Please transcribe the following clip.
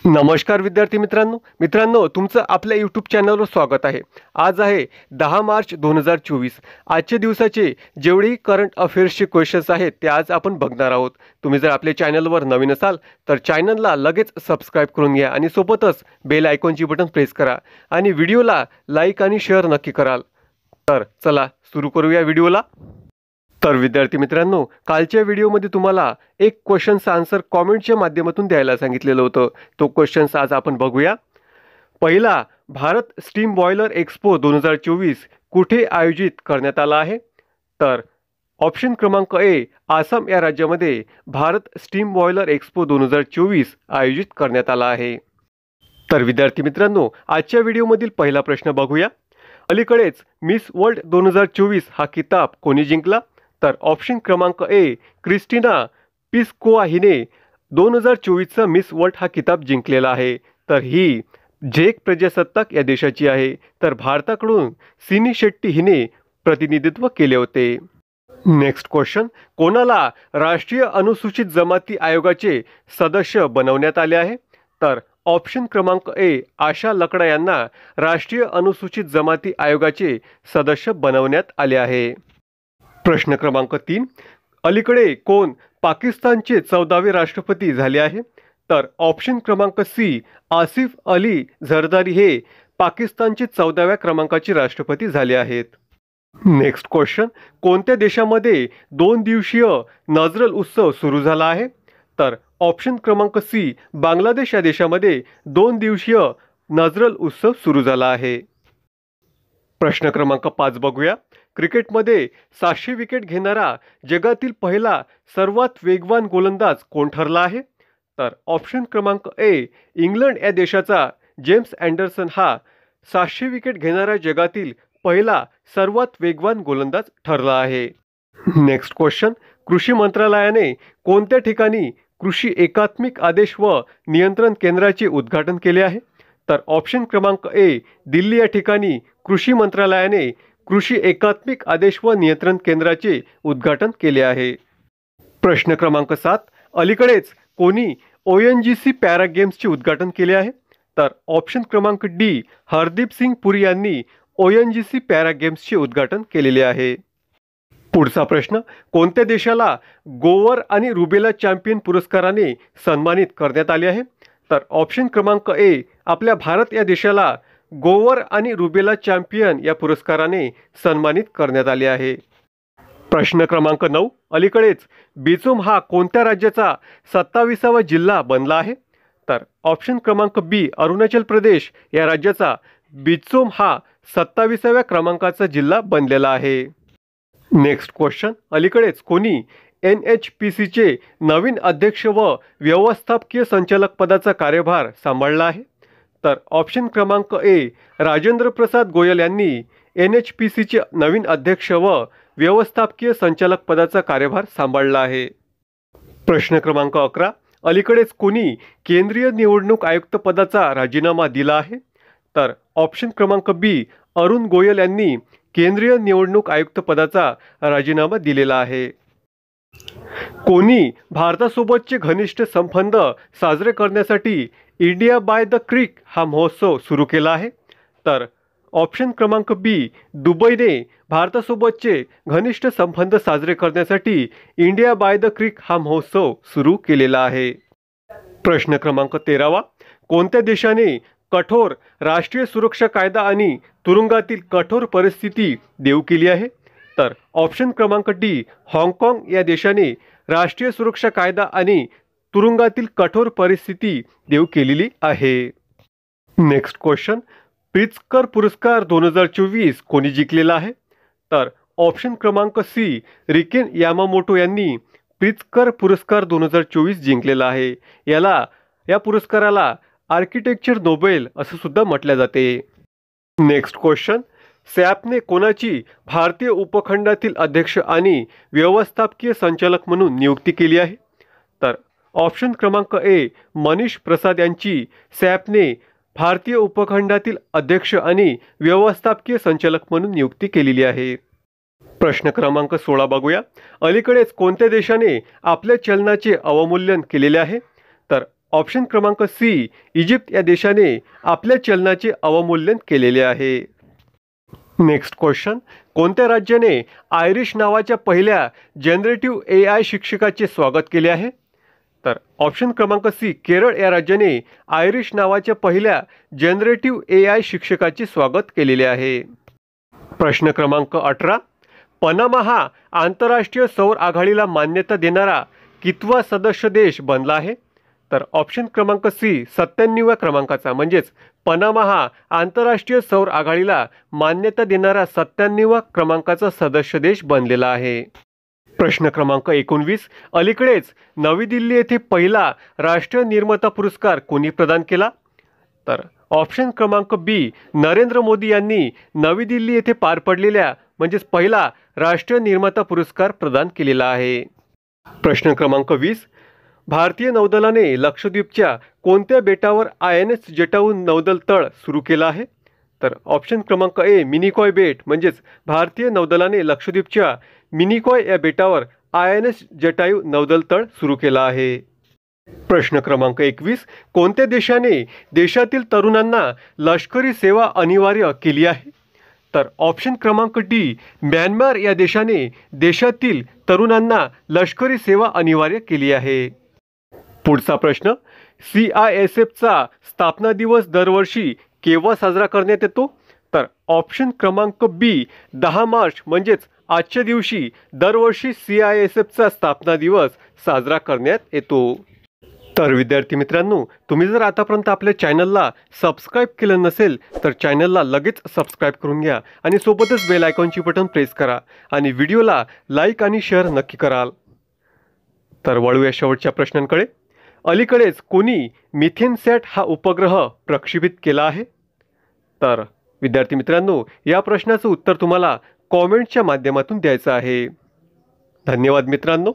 नमस्कार विद्यार्थी मित्रांनो तुमचं आपल्या यूट्यूब चॅनलवर स्वागत आहे। आज आहे 10 मार्च 2024। आजच्या दिवसाचे जेवढे करंट अफेअर्सचे क्वेश्चन्स आहेत ते आज आपण बघणार आहोत। तुम्ही जर आपल्या चॅनलवर नवीन असाल तर चॅनलला लगेच सबस्क्राइब करून घ्या आणि सोबतच बेल आयकॉनची बटन प्रेस करा आणि व्हिडिओला लाईक आणि शेअर नक्की कराल। तर चला सुरू करूया व्हिडिओला। तर विद्यार्थी मित्रांनो, कालच्या व्हिडिओमध्ये तुम्हाला एक क्वेश्चनचा आन्सर कमेंटच्या माध्यमातून द्यायला सांगितलेलं होतं। तो क्वेश्चन्स आज आपण बघूया। पहिला, भारत स्टीम बॉयलर एक्सपो 2024 कुठे आयोजित करण्यात आला आहे? तर ऑप्शन क्रमांक ए, आसाम या राज्यामध्ये भारत स्टीम बॉयलर एक्सपो 2024 आयोजित करण्यात आला आहे। तर विद्यार्थी मित्रांनो, आजच्या व्हिडिओमधील पहिला प्रश्न बघूया। अलीकडेच मिस वर्ल्ड 2024 हा किताब कोणी जिंकला? तर ऑप्शन क्रमांक ए, क्रिस्टिना पिस्कोवा हिने 2024चा मिस वर्ल्ड हा किताब जिंकलेला आहे। तर ही झेक प्रजासत्ताक या देशाची आहे। तर भारताकडून सिनी शेट्टी हिने प्रतिनिधित्व केले होते। नेक्स्ट क्वेश्चन, कोणाला राष्ट्रीय अनुसूचित जमाती आयोगाचे सदस्य बनवण्यात आले आहे? तर ऑप्शन क्रमांक ए, आशा लकडा यांना राष्ट्रीय अनुसूचित जमाती आयोगाचे सदस्य बनवण्यात आले आहे। प्रश्न क्रमांक 3, अलीकडे कोण पाकिस्तानचे 14वे राष्ट्रपती झाले आहे? तर ऑप्शन क्रमांक सी, आसिफ अली झरदारी हे पाकिस्तानचे 14व्या क्रमांकाचे राष्ट्रपती झाले आहेत। नेक्स्ट क्वेश्चन, कोणत्या देशामध्ये 2 दिवसीय नजरल उत्सव सुरू झाला आहे? तर ऑप्शन क्रमांक सी, बांगलादेश या देशामध्ये 2 दिवसीय नजरल उत्सव सुरू झाला आहे। प्रश्न क्रमांक 5 बघूया। क्रिकेटमध्ये 700 विकेट घेणारा जगातील पहिला सर्वात वेगवान गोलंदाज कोण ठरला आहे? तर ऑप्शन क्रमांक ए, इंग्लंड या देशाचा जेम्स अँडरसन हा 700 विकेट घेणारा जगातील पहिला सर्वात वेगवान गोलंदाज ठरला आहे। नेक्स्ट क्वेश्चन, कृषी मंत्रालयाने कोणत्या ठिकाणी कृषी एकात्मिक आदेश व नियंत्रण केंद्राचे उद्घाटन केले आहे? तर ऑप्शन क्रमांक ए, दिल्ली या ठिकाणी कृषी मंत्रालयाने कृषी एकात्मिक आदेश व नियंत्रण केंद्राचे उद्घाटन केले आहे। प्रश्न क्रमांक 7, अलीकडेच कोणी ONGC पॅरा गेम्सचे उद्घाटन केले आहे? तर ऑप्शन क्रमांक डी, हरदीप सिंग पुरी यांनी ONGC पॅरा गेम्सचे उद्घाटन केलेले आहे। पुढचा प्रश्न, कोणत्या देशाला गोवर आणि रुबेला चॅम्पियन पुरस्काराने सन्मानित करण्यात आले आहे? तर ऑप्शन क्रमांक ए, आपल्या भारत या देशाला गोवर आणि रुबेला चॅम्पियन या पुरस्काराने सन्मानित करण्यात आले आहे। प्रश्न क्रमांक 9, अलीकडेच बिचोम हा कोणत्या राज्याचा 27वा जिल्हा बनला आहे? तर ऑप्शन क्रमांक बी, अरुणाचल प्रदेश या राज्याचा बिचोम हा 27व्या क्रमांकाचा जिल्हा बनलेला आहे। नेक्स्ट क्वेश्चन, अलीकडेच कोणी NHPCचे नवीन अध्यक्ष व व्यवस्थापकीय संचालक पदाचा कार्यभार सांभाळला आहे? तर ऑप्शन क्रमांक ए, राजेंद्र प्रसाद गोयल यांनी NHPCचे नवीन अध्यक्ष व व्यवस्थापकीय संचालक पदाचा कार्यभार सांभाळला आहे। प्रश्न क्रमांक 11, अलीकडेच कोणी केंद्रीय निवडणूक आयुक्त पदाचा राजीनामा दिला आहे? तर ऑप्शन क्रमांक बी, अरुण गोयल यांनी केंद्रीय निवडणूक आयुक्त पदाचा राजीनामा दिलेला आहे। कोणी भारतासोबतचे घनिष्ठ संबंध साजरे करण्यासाठी इंडिया बाय द क्रीक हा महोत्सव सुरू केला आहे? तर ऑप्शन क्रमांक बी, दुबईने भारतासोबतचे घनिष्ठ संबंध साजरे करण्यासाठी इंडिया बाय द क्रीक हा महोत्सव सुरू केलेला आहे। प्रश्न क्रमांक 13, कोणत्या देशाने कठोर राष्ट्रीय सुरक्षा कायदा आणि तुरुंगातील कठोर परिस्थिती देऊ केली आहे? तर ऑप्शन क्रमांक डी, हाँगकाँग या देशाने राष्ट्रीय सुरक्षा कायदा आणि तुरुंगातील कठोर परिस्थिती देऊ केलेली आहे। नेक्स्ट क्वेश्चन, प्रित्झकर पुरस्कार 2024 कोणी जिंकलेला आहे? तर ऑप्शन क्रमांक सी, रिकेन यामामोटो यांनी प्रित्झकर पुरस्कार 2024 जिंकलेला आहे। या पुरस्काराला आर्किटेक्चर नोबेल असं सुद्धा म्हटले जाते। नेक्स्ट क्वेश्चन, सॅपने कोणाची भारतीय उपखंडातील अध्यक्ष आणि व्यवस्थापकीय संचालक म्हणून नियुक्ती केली आहे? तर ऑप्शन क्रमांक ए, मनीष प्रसाद यांची सॅपने भारतीय उपखंडातील अध्यक्ष आणि व्यवस्थापकीय संचालक म्हणून नियुक्ती केलेली आहे। प्रश्न क्रमांक 16 बघूया। अलीकडेच कोणत्या देशाने आपल्या चलनाचे अवमूल्यन केलेले आहे? तर ऑप्शन क्रमांक सी, इजिप्त या देशाने आपल्या चलनाचे अवमूल्यन केलेले आहे. नेक्स्ट क्वेश्चन, कोणत्या राज्याने आयरिश नावाच्या पहिल्या जनरेटिव्ह AI शिक्षकाचे स्वागत केले आहे? तर ऑप्शन क्रमांक सी, केरळ या राज्याने आयरिश नावाच्या पहिल्या जनरेटिव्ह AI शिक्षकाचे स्वागत केलेले आहे. प्रश्न क्रमांक 18, पनामा हा आंतरराष्ट्रीय सौर आघाडीला मान्यता देणारा कितवा सदस्य देश बनला आहे? तर ऑप्शन क्रमांक सी, 97व्या क्रमांकाचा, म्हणजेच पनामा हा आंतरराष्ट्रीय सौर आघाडीला मान्यता देणारा 97व्या क्रमांकाचा सदस्य देश बनलेला आहे. प्रश्न क्रमांक 19, अलीकडेच नवी दिल्ली येथे पहिला राष्ट्रीय निर्माता पुरस्कार कोणी प्रदान केला? तर ऑप्शन क्रमांक बी, नरेंद्र मोदी यांनी नवी दिल्ली येथे पार पडलेल्या म्हणजेच पहिला राष्ट्रीय निर्माता पुरस्कार प्रदान केलेला आहे. प्रश्न क्रमांक 20, भारतीय नौदलाने लक्षद्वीपच्या कोणत्या बेटावर INS जटायू नौदल तळ सुरू केला आहे? तर ऑप्शन क्रमांक ए, मिनिकॉय बेट, म्हणजेच भारतीय नौदलाने लक्षद्वीपच्या मिनिकॉय या बेटावर INS जटायू नौदल तळ सुरू केला आहे. प्रश्न क्रमांक 21, कोणत्या देशाने देशातील तरुणांना लष्करी सेवा अनिवार्य केली आहे? तर ऑप्शन क्रमांक डी, म्यानमार या देशाने देशातील तरुणांना लष्करी सेवा अनिवार्य केली आहे. पुढचा प्रश्न, CISFचा स्थापना दिवस दरवर्षी केव्हा साजरा करण्यात येतो? तर ऑप्शन क्रमांक बी, 10 मार्च म्हणजेच आजच्या दिवशी दरवर्षी CISFचा स्थापना दिवस साजरा करण्यात येतो. तर विद्यार्थी मित्रांनो, तुम्ही जर आतापर्यंत आपल्या चॅनलला सबस्क्राईब केलं नसेल तर चॅनलला लगेच सबस्क्राईब करून घ्या आणि सोबतच बेल आयकॉनची बटन प्रेस करा आणि व्हिडिओला लाईक आणि शेअर नक्की कराल. तर वळूया शेवटच्या प्रश्नांकडे. अलीकडेच कोणी मिथेनसॅट हा उपग्रह प्रक्षेपित केला आहे? तर विद्यार्थी मित्रांनो, या प्रश्नाचं उत्तर तुम्हाला कॉमेंटच्या माध्यमातून द्यायचं आहे. धन्यवाद मित्रांनो.